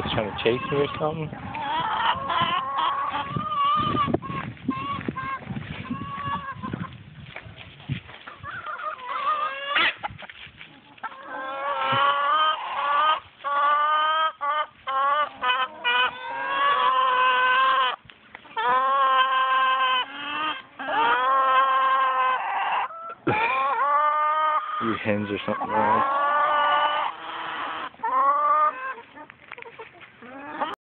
guys trying to chase me or something? You hens or something, right?